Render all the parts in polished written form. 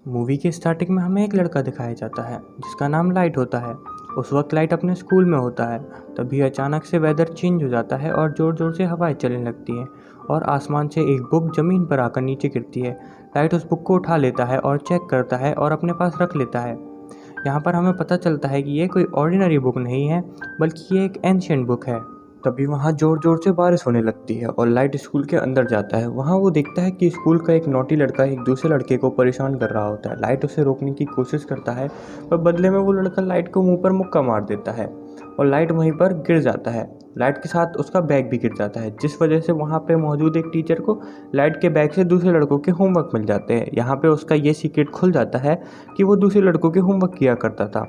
Movie के starting में हमें एक लड़का दिखाया जाता है जिसका नाम लाइट होता है। उस वक्त लाइट अपने स्कूल में होता है। तभी अचानक से वेदर चेंज हो जाता है और ज़ोर ज़ोर से हवाएं चलने लगती हैं और आसमान से एक बुक ज़मीन पर आकर नीचे गिरती है। लाइट उस बुक को उठा लेता है और चेक करता है और अपने पास रख लेता है। यहाँ पर हमें पता चलता है कि ये कोई ऑर्डिनरी बुक नहीं है, बल्कि ये एक एंशिएंट बुक है। तभी वहाँ ज़ोर ज़ोर से बारिश होने लगती है और लाइट स्कूल के अंदर जाता है। वहाँ वो देखता है कि स्कूल का एक नॉटी लड़का एक दूसरे लड़के को परेशान कर रहा होता है। लाइट उसे रोकने की कोशिश करता है, पर बदले में वो लड़का लाइट को मुंह पर मुक्का मार देता है और लाइट वहीं पर गिर जाता है। लाइट के साथ उसका बैग भी गिर जाता है, जिस वजह से वहाँ पे मौजूद एक टीचर को लाइट के बैग से दूसरे लड़कों के होमवर्क मिल जाते हैं। यहाँ पे उसका ये सीक्रेट खुल जाता है कि वो दूसरे लड़कों के होमवर्क किया करता था।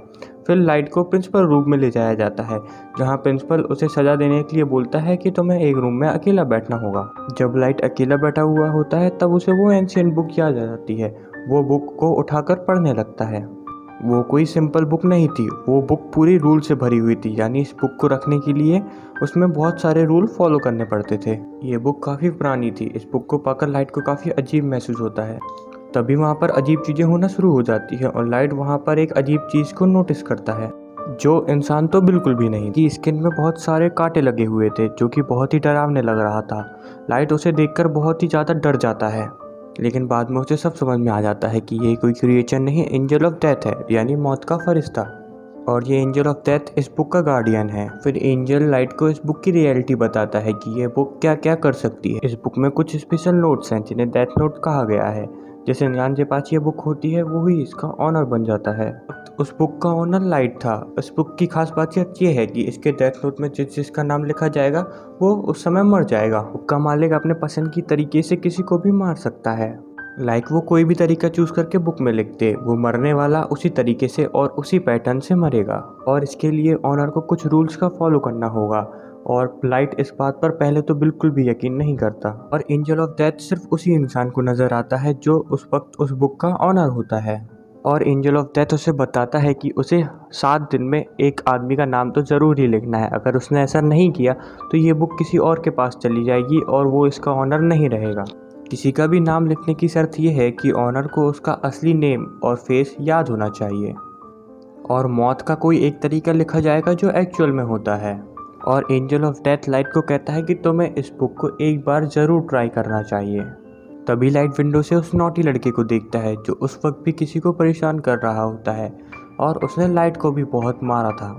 फिर लाइट को प्रिंसिपल रूम में ले जाया जाता है, जहाँ प्रिंसिपल उसे सज़ा देने के लिए बोलता है कि तुम्हें एक रूम में अकेला बैठना होगा। जब लाइट अकेला बैठा हुआ होता है तब उसे वो एंशिएंट बुक याद आ जाती है। वो बुक को उठाकर पढ़ने लगता है। वो कोई सिंपल बुक नहीं थी, वो बुक पूरी रूल से भरी हुई थी। यानी इस बुक को रखने के लिए उसमें बहुत सारे रूल फॉलो करने पड़ते थे। ये बुक काफ़ी पुरानी थी। इस बुक को पाकर लाइट को काफ़ी अजीब महसूस होता है। तभी वहाँ पर अजीब चीज़ें होना शुरू हो जाती है और लाइट वहाँ पर एक अजीब चीज़ को नोटिस करता है, जो इंसान तो बिल्कुल भी नहीं कि स्किन में बहुत सारे कांटे लगे हुए थे, जो कि बहुत ही डरावने लग रहा था। लाइट उसे देखकर बहुत ही ज़्यादा डर जाता है, लेकिन बाद में उसे सब समझ में आ जाता है कि ये कोई क्रिएचर नहीं, एंजल ऑफ डेथ है, यानी मौत का फरिश्ता। और ये एंजल ऑफ डेथ इस बुक का गार्डियन है। फिर एंजल लाइट को इस बुक की रियलिटी बताता है कि ये बुक क्या क्या कर सकती है। इस बुक में कुछ स्पेशल नोट्स हैं जिन्हें डेथ नोट कहा गया है। जिस इंसान के पास ये बुक होती है वो ही इसका ऑनर बन जाता है। उस बुक का ऑनर लाइट था। इस बुक की खास बात ये है कि इसके डेथ नोट में जिसका नाम लिखा जाएगा वो उस समय मर जाएगा। बुक का मालिक अपने पसंद की तरीके से किसी को भी मार सकता है। वो कोई भी तरीका चूज करके बुक में लिख दे, वो मरने वाला उसी तरीके से और उसी पैटर्न से मरेगा। और इसके लिए ऑनर को कुछ रूल्स का फॉलो करना होगा। और लाइट इस बात पर पहले तो बिल्कुल भी यकीन नहीं करता। और एंजल ऑफ डेथ सिर्फ उसी इंसान को नज़र आता है जो उस वक्त उस बुक का ऑनर होता है। और एंजल ऑफ डेथ उसे बताता है कि उसे 7 दिन में एक आदमी का नाम तो ज़रूर ही लिखना है। अगर उसने ऐसा नहीं किया तो ये बुक किसी और के पास चली जाएगी और वो इसका ऑनर नहीं रहेगा। किसी का भी नाम लिखने की शर्त यह है कि ऑनर को उसका असली नेम और फेस याद होना चाहिए। और मौत का कोई एक तरीका लिखा जाएगा जो एक्चुअल में होता है। और एंजल ऑफ डेथ लाइट को कहता है कि तुम्हें इस बुक को एक बार ज़रूर ट्राई करना चाहिए। तभी लाइट विंडो से उस नॉटी लड़के को देखता है जो उस वक्त भी किसी को परेशान कर रहा होता है और उसने लाइट को भी बहुत मारा था।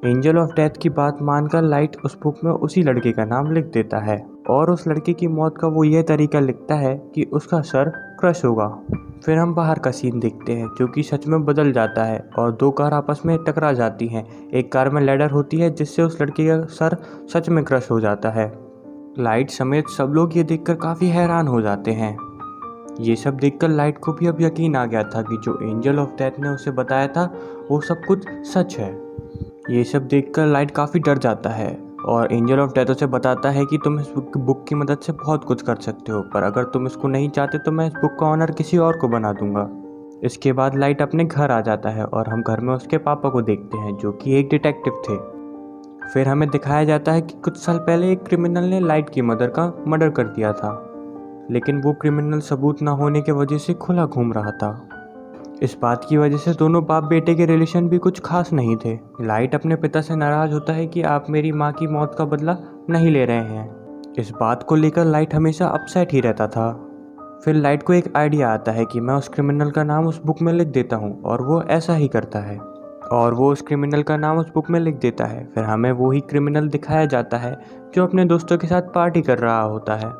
एंजल ऑफ डेथ की बात मानकर लाइट उस बुक में उसी लड़के का नाम लिख देता है और उस लड़के की मौत का वो यह तरीका लिखता है कि उसका सर क्रश होगा। फिर हम बाहर का सीन देखते हैं जो कि सच में बदल जाता है और 2 कार आपस में टकरा जाती हैं। एक कार में लैडर होती है जिससे उस लड़के का सर सच में क्रश हो जाता है। लाइट समेत सब लोग ये देखकर काफ़ी हैरान हो जाते हैं। ये सब देखकर लाइट को भी अब यकीन आ गया था कि जो एंजल ऑफ डेथ ने उसे बताया था वो सब कुछ सच है। ये सब देखकर लाइट काफ़ी डर जाता है और एंजल ऑफ डेथ उसे बताता है कि तुम इस बुक की मदद से बहुत कुछ कर सकते हो, पर अगर तुम इसको नहीं चाहते तो मैं इस बुक का ऑनर किसी और को बना दूंगा। इसके बाद लाइट अपने घर आ जाता है और हम घर में उसके पापा को देखते हैं जो कि एक डिटेक्टिव थे। फिर हमें दिखाया जाता है कि कुछ साल पहले एक क्रिमिनल ने लाइट की मदर का मर्डर कर दिया था, लेकिन वो क्रिमिनल सबूत ना होने की वजह से खुला घूम रहा था। इस बात की वजह से दोनों बाप बेटे के रिलेशन भी कुछ खास नहीं थे। लाइट अपने पिता से नाराज़ होता है कि आप मेरी माँ की मौत का बदला नहीं ले रहे हैं। इस बात को लेकर लाइट हमेशा अपसेट ही रहता था। फिर लाइट को एक आइडिया आता है कि मैं उस क्रिमिनल का नाम उस बुक में लिख देता हूँ और वो ऐसा ही करता है और वो उस क्रिमिनल का नाम उस बुक में लिख देता है। फिर हमें वही क्रिमिनल दिखाया जाता है जो अपने दोस्तों के साथ पार्टी कर रहा होता है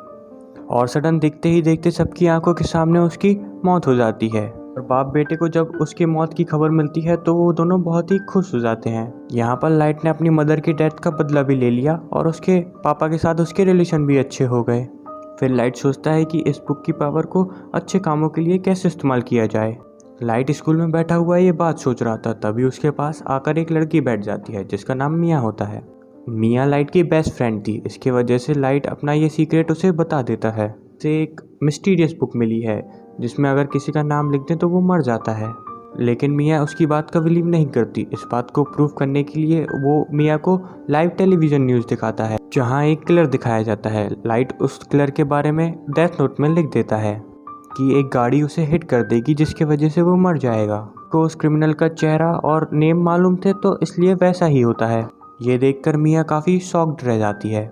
और सडन देखते ही देखते सबकी आंखों के सामने उसकी मौत हो जाती है। और बाप बेटे को जब उसकी मौत की खबर मिलती है तो वो दोनों बहुत ही खुश हो जाते हैं। यहाँ पर लाइट ने अपनी मदर की डेथ का बदला भी ले लिया और उसके पापा के साथ उसके रिलेशन भी अच्छे हो गए। फिर लाइट सोचता है कि इस बुक की पावर को अच्छे कामों के लिए कैसे इस्तेमाल किया जाए। लाइट स्कूल में बैठा हुआ ये बात सोच रहा था, तभी उसके पास आकर एक लड़की बैठ जाती है जिसका नाम मिया होता है। मिया लाइट की बेस्ट फ्रेंड थी। इसके वजह से लाइट अपना ये सीक्रेट उसे बता देता है। उसे एक मिस्टीरियस बुक मिली है जिसमें अगर किसी का नाम लिख दें तो वो मर जाता है, लेकिन मिया उसकी बात का बिलीव नहीं करती। इस बात को प्रूव करने के लिए वो मिया को लाइव टेलीविज़न न्यूज़ दिखाता है जहाँ एक किलर दिखाया जाता है। लाइट उस किलर के बारे में डेथ नोट में लिख देता है। कि एक गाड़ी उसे हिट कर देगी जिसकी वजह से वो मर जाएगा। को उस क्रिमिनल का चेहरा और नेम मालूम थे तो इसलिए वैसा ही होता है। ये देखकर मिया काफ़ी शॉक्ड रह जाती है।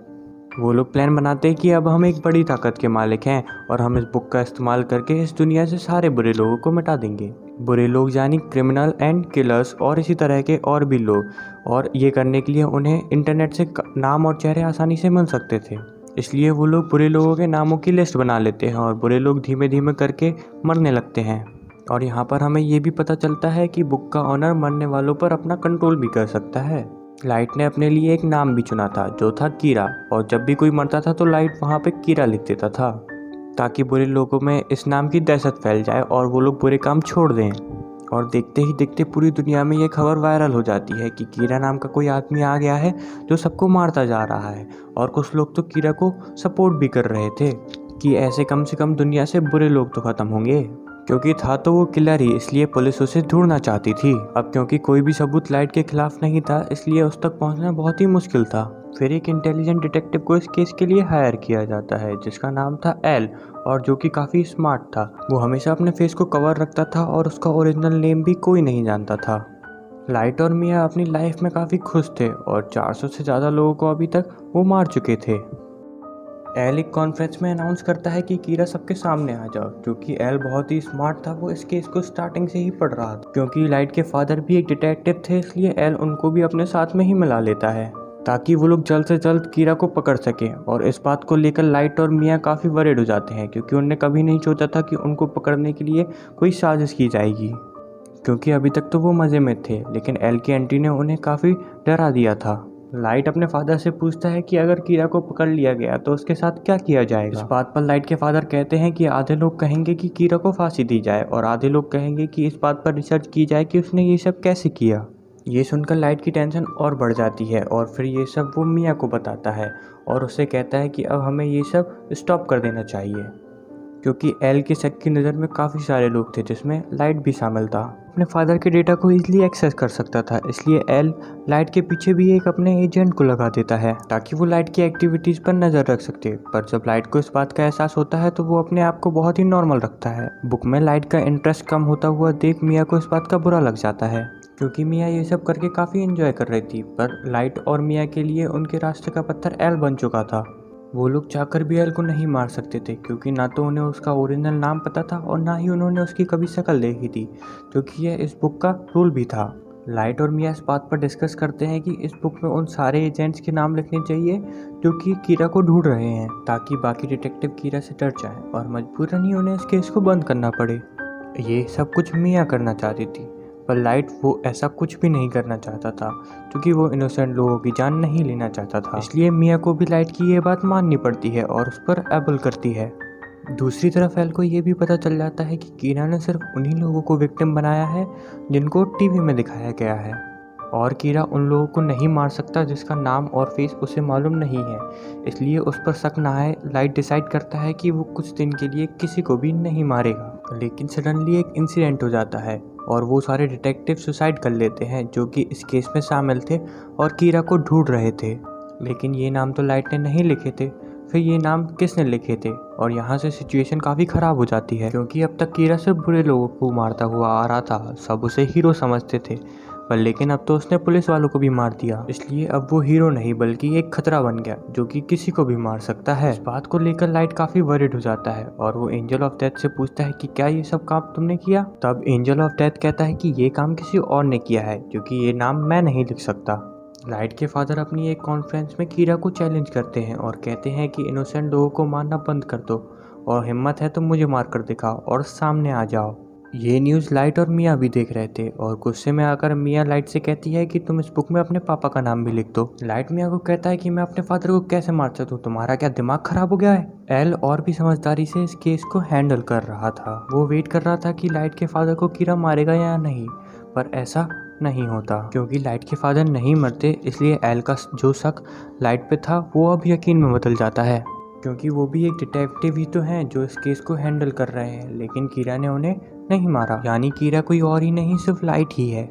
वो लोग प्लान बनाते हैं कि अब हम एक बड़ी ताकत के मालिक हैं और हम इस बुक का इस्तेमाल करके इस दुनिया से सारे बुरे लोगों को मिटा देंगे। बुरे लोग यानी क्रिमिनल एंड किलर्स और इसी तरह के और भी लोग, और ये करने के लिए उन्हें इंटरनेट से नाम और चेहरे आसानी से मिल सकते थे। इसलिए वो लोग बुरे लोगों के नामों की लिस्ट बना लेते हैं और बुरे लोग धीमे धीमे करके मरने लगते हैं। और यहाँ पर हमें ये भी पता चलता है कि बुक का ऑनर मरने वालों पर अपना कंट्रोल भी कर सकता है। लाइट ने अपने लिए एक नाम भी चुना था जो था कीरा, और जब भी कोई मरता था तो लाइट वहाँ पे कीरा लिख देता था ताकि बुरे लोगों में इस नाम की दहशत फैल जाए और वो लोग बुरे काम छोड़ दें। और देखते ही देखते पूरी दुनिया में ये खबर वायरल हो जाती है कि कीरा नाम का कोई आदमी आ गया है जो सबको मारता जा रहा है। और कुछ लोग तो कीरा को सपोर्ट भी कर रहे थे कि ऐसे कम से कम दुनिया से बुरे लोग तो ख़त्म होंगे, क्योंकि था तो वो किलर ही, इसलिए पुलिस उसे ढूंढना चाहती थी। अब क्योंकि कोई भी सबूत लाइट के खिलाफ नहीं था इसलिए उस तक पहुंचना बहुत ही मुश्किल था। फिर एक इंटेलिजेंट डिटेक्टिव को इस केस के लिए हायर किया जाता है जिसका नाम था एल, और जो कि काफ़ी स्मार्ट था। वो हमेशा अपने फेस को कवर रखता था और उसका ओरिजिनल नेम भी कोई नहीं जानता था। लाइट और मिया अपनी लाइफ में काफ़ी खुश थे और 400 से ज़्यादा लोगों को अभी तक वो मार चुके थे। एल एक कॉन्फ्रेंस में अनाउंस करता है कि कीरा सबके सामने आ जाओ। क्योंकि एल बहुत ही स्मार्ट था, वो इस केस को स्टार्टिंग से ही पढ़ रहा था। क्योंकि लाइट के फादर भी एक डिटेक्टिव थे इसलिए एल उनको भी अपने साथ में ही मिला लेता है ताकि वो लोग जल्द से जल्द कीरा को पकड़ सकें। और इस बात को लेकर लाइट और मिया काफ़ी वरीड हो जाते हैं क्योंकि उन्होंने कभी नहीं सोचा था कि उनको पकड़ने के लिए कोई साजिश की जाएगी, क्योंकि अभी तक तो वो मज़े में थे। लेकिन एल की एंट्री ने उन्हें काफ़ी डरा दिया था। लाइट अपने फादर से पूछता है कि अगर कीरा को पकड़ लिया गया तो उसके साथ क्या किया जाएगा। इस बात पर लाइट के फादर कहते हैं कि आधे लोग कहेंगे कि कीरा को फांसी दी जाए और आधे लोग कहेंगे कि इस बात पर रिसर्च की जाए कि उसने ये सब कैसे किया। ये सुनकर लाइट की टेंशन और बढ़ जाती है और फिर ये सब वो मिया को बताता है और उससे कहता है कि अब हमें ये सब स्टॉप कर देना चाहिए, क्योंकि एल के शक की नज़र में काफ़ी सारे लोग थे जिसमें लाइट भी शामिल था। अपने फादर के डेटा को इजीली एक्सेस कर सकता था, इसलिए एल लाइट के पीछे भी एक अपने एजेंट को लगा देता है ताकि वो लाइट की एक्टिविटीज़ पर नज़र रख सकते। पर जब लाइट को इस बात का एहसास होता है तो वो अपने आप को बहुत ही नॉर्मल रखता है। बुक में लाइट का इंटरेस्ट कम होता हुआ देख मिया को इस बात का बुरा लग जाता है, क्योंकि मिया ये सब करके काफ़ी एंजॉय कर रही थी। पर लाइट और मिया के लिए उनके रास्ते का पत्थर एल बन चुका था। वो लोग चाहकर भी एल को नहीं मार सकते थे क्योंकि ना तो उन्हें उसका ओरिजिनल नाम पता था और ना ही उन्होंने उसकी कभी शक्ल देखी थी, क्योंकि यह इस बुक का रूल भी था। लाइट और मिया इस बात पर डिस्कस करते हैं कि इस बुक में उन सारे एजेंट्स के नाम लिखने चाहिए जो कि कीरा को ढूंढ रहे हैं, ताकि बाकी डिटेक्टिव कीरा से डर जाएं और मजबूरन ही उन्हें इस केस को बंद करना पड़े। ये सब कुछ मिया करना चाहती थी, पर लाइट वो ऐसा कुछ भी नहीं करना चाहता था क्योंकि वो इनोसेंट लोगों की जान नहीं लेना चाहता था। इसलिए मिया को भी लाइट की ये बात माननी पड़ती है और उस पर एबल करती है। दूसरी तरफ एल को ये भी पता चल जाता है कि कीरा ने सिर्फ उन्हीं लोगों को विक्टिम बनाया है जिनको टीवी में दिखाया गया है, और कीरा उन लोगों को नहीं मार सकता जिसका नाम और फेस उसे मालूम नहीं है। इसलिए उस पर शक ना आए, लाइट डिसाइड करता है कि वो कुछ दिन के लिए किसी को भी नहीं मारेगा। लेकिन सडनली एक इंसिडेंट हो जाता है और वो सारे डिटेक्टिव सुसाइड कर लेते हैं जो कि इस केस में शामिल थे और कीरा को ढूंढ रहे थे। लेकिन ये नाम तो लाइट ने नहीं लिखे थे, फिर ये नाम किसने लिखे थे? और यहाँ से सिचुएशन काफ़ी ख़राब हो जाती है क्योंकि अब तक कीरा सिर्फ बुरे लोगों को मारता हुआ आ रहा था, सब उसे हीरो समझते थे। पर लेकिन अब तो उसने पुलिस वालों को भी मार दिया, इसलिए अब वो हीरो नहीं बल्कि एक खतरा बन गया जो कि किसी को भी मार सकता है। इस बात को लेकर लाइट काफ़ी वरिड हो जाता है और वो एंजल ऑफ डेथ से पूछता है कि क्या ये सब काम तुमने किया? तब एंजल ऑफ डेथ कहता है कि ये काम किसी और ने किया है क्योंकि ये नाम मैं नहीं लिख सकता। लाइट के फादर अपनी एक कॉन्फ्रेंस में कीरा को चैलेंज करते हैं और कहते हैं कि इनोसेंट लोगों को मारना बंद कर दो और हिम्मत है तो मुझे मार कर दिखाओ और सामने आ जाओ। ये न्यूज़ लाइट और मिया भी देख रहे थे और गुस्से में आकर मिया लाइट से कहती है कि तुम इस बुक में अपने पापा का नाम भी लिख दो। लाइट मिया को कहता है कि मैं अपने फादर को कैसे मार सकता हूँ, तुम्हारा क्या दिमाग खराब हो गया है? एल और भी समझदारी से इस केस को हैंडल कर रहा था। वो वेट कर रहा था कि लाइट के फादर को कीरा मारेगा या नहीं, पर ऐसा नहीं होता क्योंकि लाइट के फादर नहीं मरते। इसलिए एल का जो शक लाइट पे था वो अब यकीन में बदल जाता है, क्योंकि वो भी एक डिटेक्टिव ही तो हैं जो इस केस को हैंडल कर रहे हैं। लेकिन कीरा ने उन्हें नहीं मारा, यानी कीरा कोई और ही नहीं सिर्फ लाइट ही है।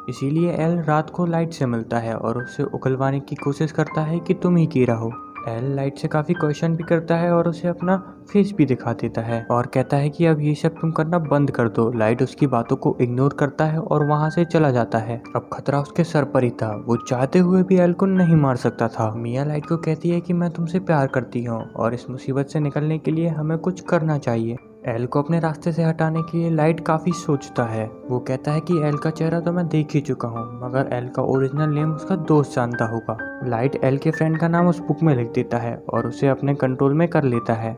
इसीलिए एल रात को लाइट से मिलता है और उससे उकलवाने की कोशिश करता है कि तुम ही कीरा हो। एल लाइट से काफ़ी क्वेश्चन भी करता है और उसे अपना फेस भी दिखा देता है और कहता है कि अब ये सब तुम करना बंद कर दो। लाइट उसकी बातों को इग्नोर करता है और वहाँ से चला जाता है। अब खतरा उसके सर पर ही था, वो चाहते हुए भी एल को नहीं मार सकता था। मिया लाइट को कहती है कि मैं तुमसे प्यार करती हूँ और इस मुसीबत से निकलने के लिए हमें कुछ करना चाहिए। एल को अपने रास्ते से हटाने के लिए लाइट काफ़ी सोचता है। वो कहता है कि एल का चेहरा तो मैं देख ही चुका हूँ, मगर एल का ओरिजिनल नेम उसका दोस्त जानता होगा। लाइट एल के फ्रेंड का नाम उस बुक में लिख देता है और उसे अपने कंट्रोल में कर लेता है।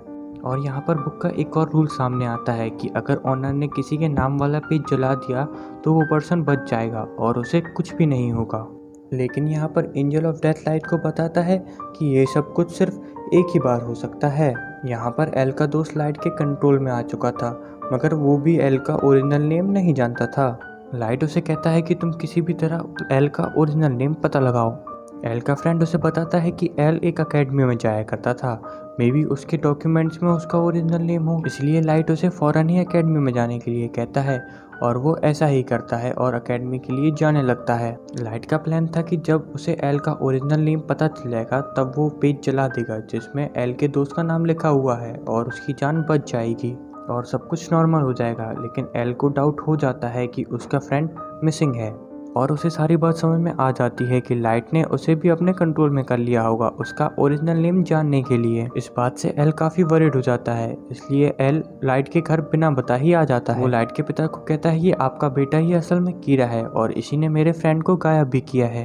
और यहाँ पर बुक का एक और रूल सामने आता है कि अगर ऑनर ने किसी के नाम वाला पेज जला दिया तो वो पर्सन बच जाएगा और उसे कुछ भी नहीं होगा। लेकिन यहाँ पर एंजल ऑफ डेथ लाइट को बताता है कि ये सब कुछ सिर्फ एक ही बार हो सकता है। यहाँ पर एल का दोस्त लाइट के कंट्रोल में आ चुका था, मगर वो भी एल का ओरिजिनल नेम नहीं जानता था। लाइट उसे कहता है कि तुम किसी भी तरह एल का ओरिजिनल नेम पता लगाओ। एल का फ्रेंड उसे बताता है कि एल एक एकेडमी में जाया करता था, मे बी उसके डॉक्यूमेंट्स में उसका ओरिजिनल नेम हो। इसलिए लाइट उसे फ़ौरन ही एकेडमी में जाने के लिए कहता है और वो ऐसा ही करता है और एकेडमी के लिए जाने लगता है। लाइट का प्लान था कि जब उसे एल का ओरिजिनल नेम पता चल जाएगा तब वो पेज जला देगा जिसमें एल के दोस्त का नाम लिखा हुआ है और उसकी जान बच जाएगी और सब कुछ नॉर्मल हो जाएगा। लेकिन एल को डाउट हो जाता है कि उसका फ्रेंड मिसिंग है और उसे सारी बात समझ में आ जाती है कि लाइट ने उसे भी अपने कंट्रोल में कर लिया होगा उसका ओरिजिनल नेम जानने के लिए। इस बात से एल काफ़ी वरीड हो जाता है, इसलिए एल लाइट के घर बिना बता ही आ जाता है। वो लाइट के पिता को कहता है ये आपका बेटा ही असल में कीड़ा है और इसी ने मेरे फ्रेंड को गायब भी किया है।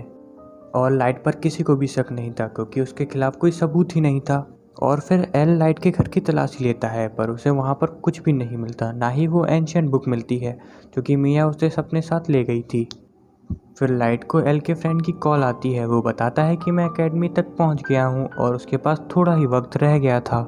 और लाइट पर किसी को भी शक नहीं था क्योंकि उसके खिलाफ कोई सबूत ही नहीं था। और फिर एल लाइट के घर की तलाशी लेता है पर उसे वहाँ पर कुछ भी नहीं मिलता, ना ही वो एंशिएंट बुक मिलती है जो कि मिया उसे अपने साथ ले गई थी। फिर लाइट को एल के फ्रेंड की कॉल आती है। वो बताता है कि मैं एकेडमी तक पहुंच गया हूं और उसके पास थोड़ा ही वक्त रह गया था।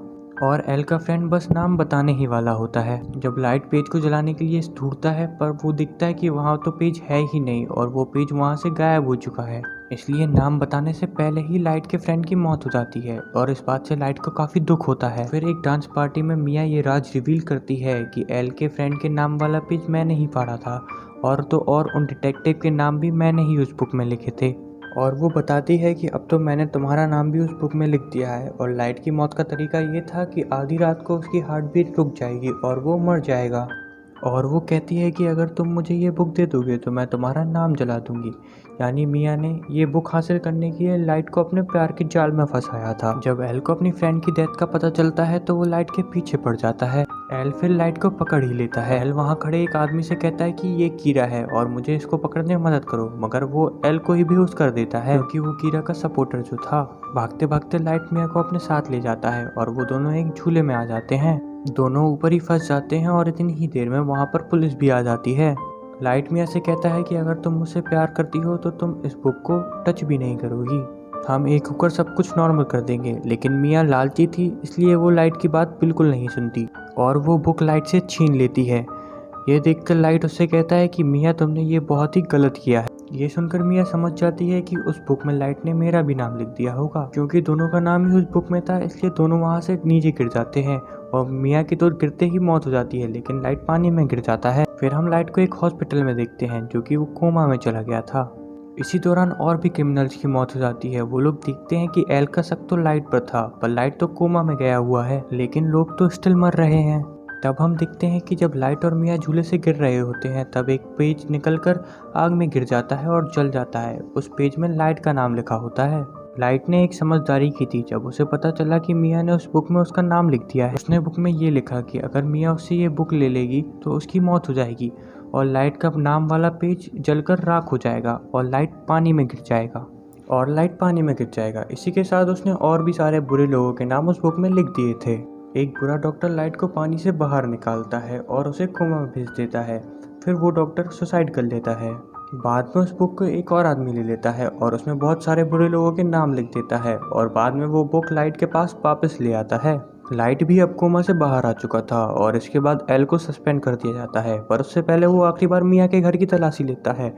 और एल का फ्रेंड बस नाम बताने ही वाला होता है जब लाइट पेज को जलाने के लिए ढूंढता है, पर वो दिखता है कि वहाँ तो पेज है ही नहीं और वो पेज वहाँ से गायब हो चुका है। इसलिए नाम बताने से पहले ही लाइट के फ्रेंड की मौत हो जाती है और इस बात से लाइट को काफ़ी दुख होता है। फिर एक डांस पार्टी में मिया ये राज रिवील करती है कि एल के फ्रेंड के नाम वाला पेज मैंने ही फाड़ा था और तो और उन डिटेक्टिव के नाम भी मैंने ही उस बुक में लिखे थे। और वो बताती है कि अब तो मैंने तुम्हारा नाम भी उस बुक में लिख दिया है। और लाइट की मौत का तरीका ये था कि आधी रात को उसकी हार्ट बीट रुक जाएगी और वो मर जाएगा। और वो कहती है कि अगर तुम मुझे ये बुक दे दोगे तो मैं तुम्हारा नाम जला दूंगी। यानी मिया ने ये बुक हासिल करने के लिए लाइट को अपने प्यार के जाल में फंसाया था। जब एल को अपनी फ्रेंड की डेथ का पता चलता है तो वो लाइट के पीछे पड़ जाता है। एल फिर लाइट को पकड़ ही लेता है। एल वहाँ खड़े एक आदमी से कहता है कि ये कीड़ा है और मुझे इसको पकड़ने में मदद करो, मगर वो एल को ही बेहोश कर देता है क्योंकि वो कीड़ा का सपोर्टर जो था। भागते भागते लाइट मिया को अपने साथ ले जाता है और वो दोनों एक झूले में आ जाते हैं। दोनों ऊपर ही फंस जाते हैं और इतनी ही देर में वहाँ पर पुलिस भी आ जाती है। लाइट मिया से कहता है कि अगर तुम मुझसे प्यार करती हो तो तुम इस बुक को टच भी नहीं करोगी, हम एक होकर सब कुछ नॉर्मल कर देंगे। लेकिन मिया लालची थी, इसलिए वो लाइट की बात बिल्कुल नहीं सुनती और वो बुक लाइट से छीन लेती है। ये देखकर लाइट उससे कहता है कि मिया तुमने ये बहुत ही गलत किया है। ये सुनकर मिया समझ जाती है कि उस बुक में लाइट ने मेरा भी नाम लिख दिया होगा। क्योंकि दोनों का नाम ही उस बुक में था, इसलिए दोनों वहाँ से नीचे गिर जाते हैं और मिया की तो गिरते ही मौत हो जाती है, लेकिन लाइट पानी में गिर जाता है। फिर हम लाइट को एक हॉस्पिटल में देखते हैं जो कि वो कोमा में चला गया था। इसी दौरान और भी क्रिमिनल्स की मौत हो जाती है। वो लोग देखते हैं कि एल का शक तो लाइट पर था, पर लाइट तो कोमा में गया हुआ है, लेकिन लोग तो स्टिल मर रहे हैं। तब हम देखते हैं कि जब लाइट और मिया झूले से गिर रहे होते हैं तब एक पेज निकलकर आग में गिर जाता है और जल जाता है। उस पेज में लाइट का नाम लिखा होता है। लाइट ने एक समझदारी की थी जब उसे पता चला कि मिया ने उस बुक में उसका नाम लिख दिया है। उसने बुक में ये लिखा कि अगर मिया उससे ये बुक ले लेगी तो उसकी मौत हो जाएगी और लाइट का नाम वाला पेज जलकर राख हो जाएगा और लाइट पानी में गिर जाएगा। इसी के साथ उसने और भी सारे बुरे लोगों के नाम उस बुक में लिख दिए थे। एक बुरा डॉक्टर लाइट को पानी से बाहर निकालता है और उसे कोमा में भेज देता है। फिर वो डॉक्टर सुसाइड कर लेता है। बाद में उस बुक को एक और आदमी ले लेता है और उसमें बहुत सारे बुरे लोगों के नाम लिख देता है और बाद में वो बुक लाइट के पास वापस ले आता है। लाइट भी अब कोमा से बाहर आ चुका था और इसके बाद एल को सस्पेंड कर दिया जाता है, पर उससे पहले वो आखिरी बार मिया के घर की तलाशी लेता है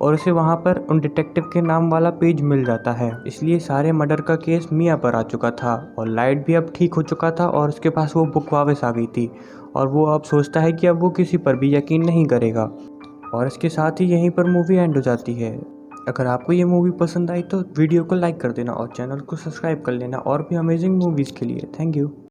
और उसे वहाँ पर उन डिटेक्टिव के नाम वाला पेज मिल जाता है। इसलिए सारे मर्डर का केस मिया पर आ चुका था और लाइट भी अब ठीक हो चुका था और उसके पास वो बुक वापस आ गई थी और वो अब सोचता है कि अब वो किसी पर भी यकीन नहीं करेगा। और इसके साथ ही यहीं पर मूवी एंड हो जाती है। अगर आपको ये मूवी पसंद आई तो वीडियो को लाइक कर देना और चैनल को सब्सक्राइब कर लेना और भी अमेजिंग मूवीज़ के लिए। Thank you.